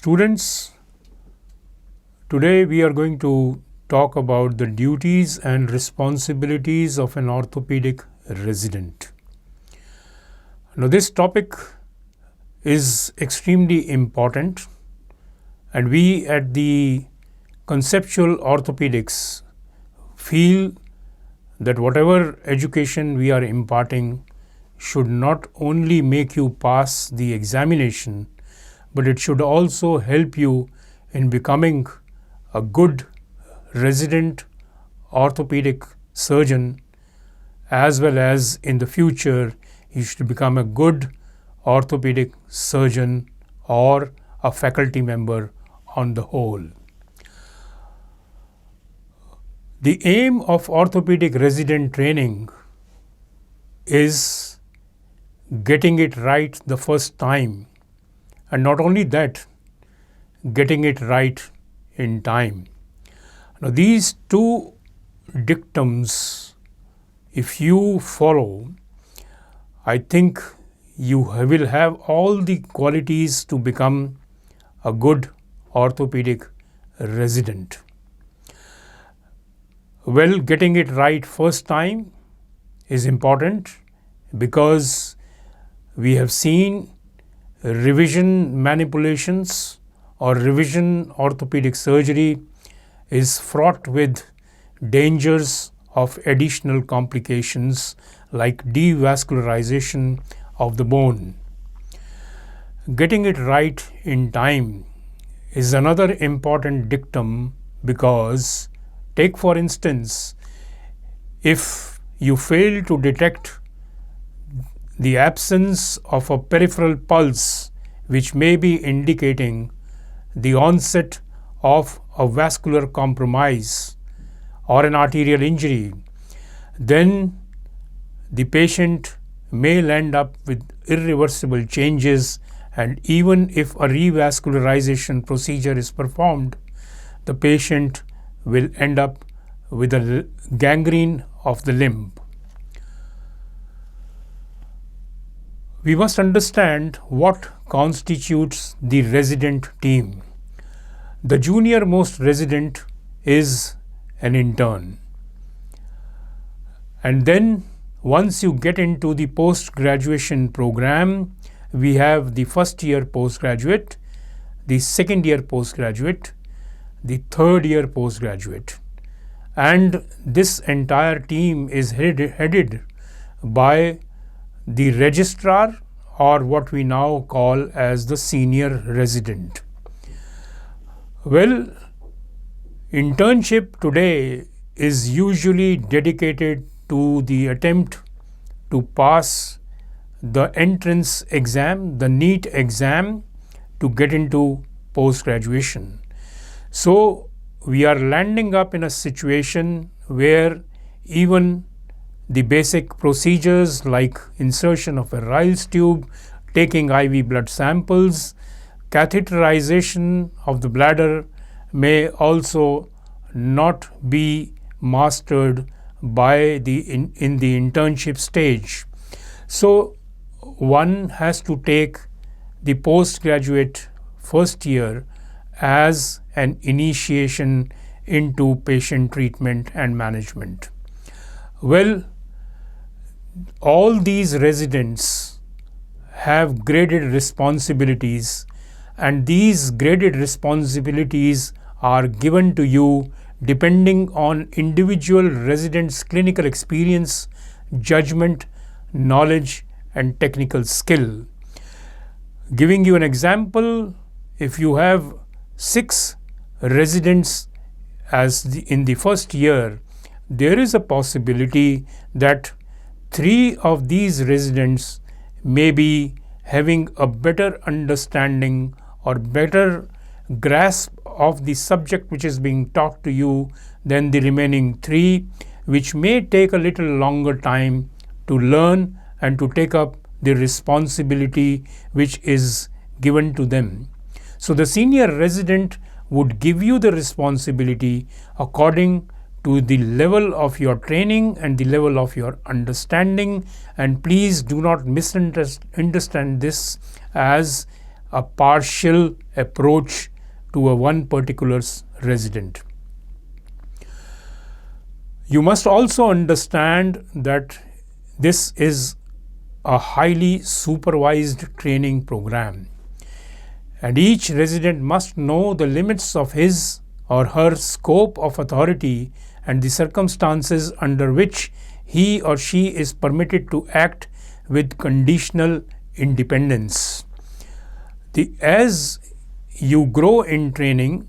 Students, today we are going to talk about the duties and responsibilities of an orthopedic resident. Now, this topic is extremely important, and we at the Conceptual Orthopedics feel that whatever education we are imparting should not only make you pass the examination, but it should also help you in becoming a good resident orthopedic surgeon, as well as in the future you should become a good orthopedic surgeon or a faculty member on the whole. The aim of orthopedic resident training is getting it right the first time, and not only that, getting it right in time. Now, these two dictums, if you follow, I think you will have all the qualities to become a good orthopedic resident. Well, getting it right first time is important because we have seen revision manipulations or revision orthopedic surgery is fraught with dangers of additional complications like devascularization of the bone. Getting it right in time is another important dictum because, take for instance, if you fail to detect the absence of a peripheral pulse which may be indicating the onset of a vascular compromise or an arterial injury, then the patient may end up with irreversible changes, and even if a revascularization procedure is performed, the patient will end up with a gangrene of the limb. We must understand what constitutes the resident team. The junior most resident is an intern. And then once you get into the post-graduation program, we have the first year postgraduate, the second year postgraduate, the third year postgraduate. And this entire team is headed by the registrar, or what we now call as the senior resident. Well, internship today is usually dedicated to the attempt to pass the entrance exam, the NEET exam, to get into post-graduation. So we are landing up in a situation where even the basic procedures like insertion of a Ryle's tube, taking IV blood samples, catheterization of the bladder may also not be mastered by in the internship stage. So one has to take the postgraduate first year as an initiation into patient treatment and management. Well, all these residents have graded responsibilities, and these graded responsibilities are given to you depending on individual residents' clinical experience, judgment, knowledge, and technical skill. Giving you an example, if you have 6 residents in the first year, there is a possibility that 3 of these residents may be having a better understanding or better grasp of the subject which is being taught to you than the remaining 3, which may take a little longer time to learn and to take up the responsibility which is given to them. So the senior resident would give you the responsibility according to the level of your training and the level of your understanding, and please do not misunderstand this as a partial approach to a one particular resident. You must also understand that this is a highly supervised training program, and each resident must know the limits of his or her scope of authority and the circumstances under which he or she is permitted to act with conditional independence. As you grow in training,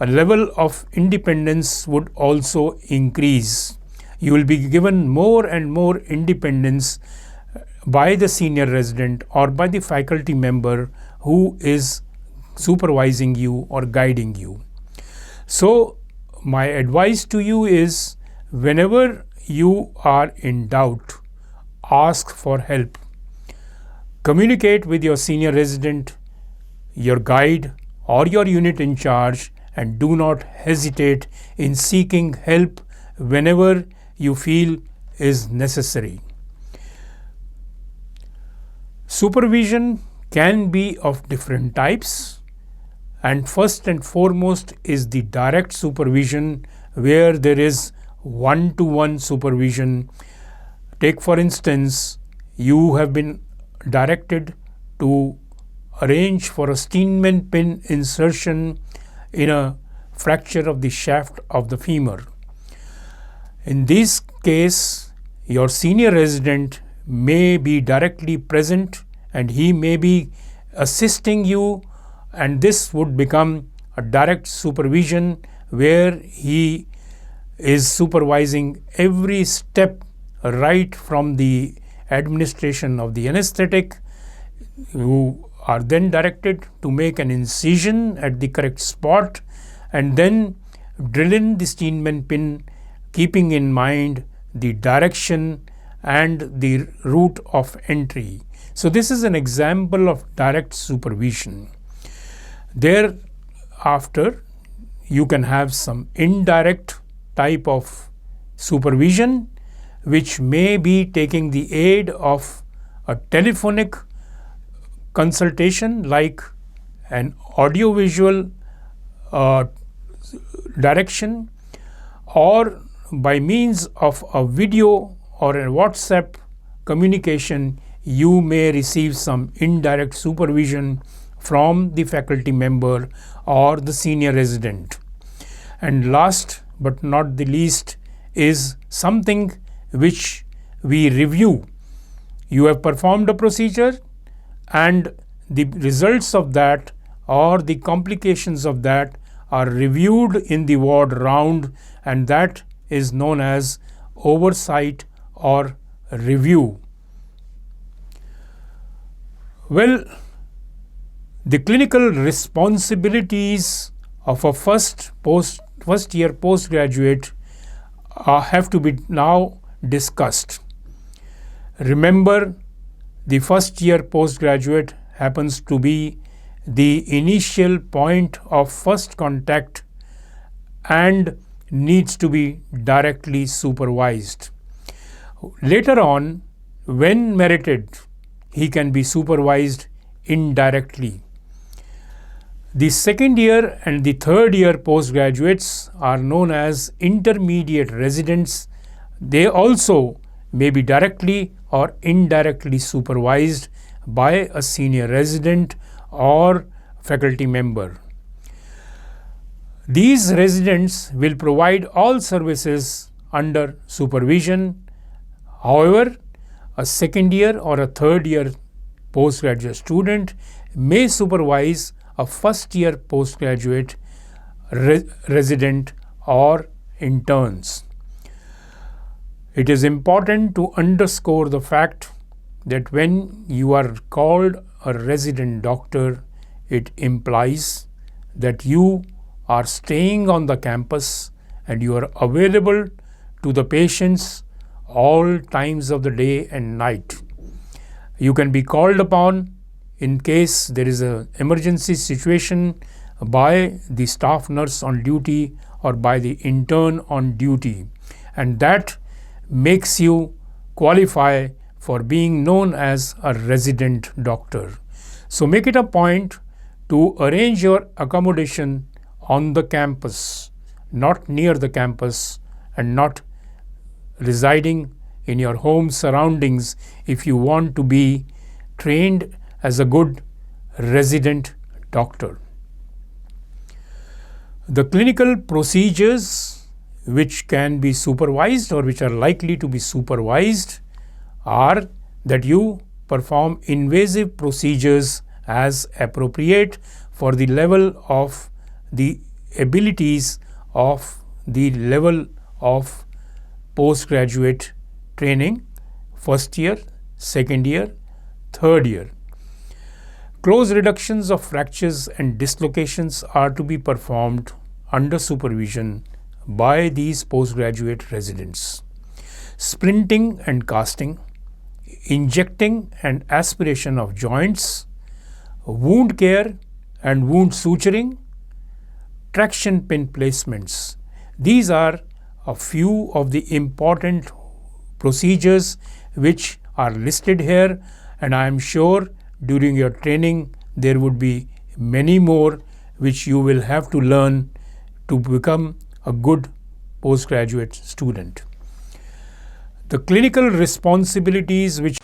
a level of independence would also increase. You will be given more and more independence by the senior resident or by the faculty member who is supervising you or guiding you. So my advice to you is, whenever you are in doubt, ask for help. Communicate with your senior resident, your guide, or your unit in charge, and do not hesitate in seeking help whenever you feel is necessary. Supervision can be of different types, and first and foremost is the direct supervision, where there is one-to-one supervision. Take for instance, you have been directed to arrange for a Steinman pin insertion in a fracture of the shaft of the femur. In this case, your senior resident may be directly present and he may be assisting you, and this would become a direct supervision where he is supervising every step right from the administration of the anesthetic. You are then directed to make an incision at the correct spot and then drill in the Steinman pin, keeping in mind the direction and the route of entry. So this is an example of direct supervision. Thereafter, you can have some indirect type of supervision, which may be taking the aid of a telephonic consultation, like an audiovisual direction, or by means of a video or a WhatsApp communication, you may receive some indirect supervision from the faculty member or the senior resident. And last but not the least is something which we review. You have performed a procedure and the results of that or the complications of that are reviewed in the ward round, and that is known as oversight or review. Well, the clinical responsibilities of a first year postgraduate have to be now discussed. Remember, the first year postgraduate happens to be the initial point of first contact and needs to be directly supervised. Later on, when merited, he can be supervised indirectly. The second year and the third year postgraduates are known as intermediate residents. They also may be directly or indirectly supervised by a senior resident or faculty member. These residents will provide all services under supervision. However, a second year or a third year postgraduate student may supervise a first year postgraduate resident or interns. It is important to underscore the fact that when you are called a resident doctor, it implies that you are staying on the campus and you are available to the patients all times of the day and night. You can be called upon in case there is an emergency situation by the staff nurse on duty or by the intern on duty, and that makes you qualify for being known as a resident doctor. So make it a point to arrange your accommodation on the campus, not near the campus, and not residing in your home surroundings if you want to be trained as a good resident doctor. The clinical procedures which can be supervised or which are likely to be supervised are that you perform invasive procedures as appropriate for the level of the abilities of the level of postgraduate training, first year, second year, third year. Close reductions of fractures and dislocations are to be performed under supervision by these postgraduate residents. Splinting and casting, injecting and aspiration of joints, wound care and wound suturing, traction pin placements. These are a few of the important procedures which are listed here, and I am sure during your training there would be many more which you will have to learn to become a good postgraduate student. The clinical responsibilities which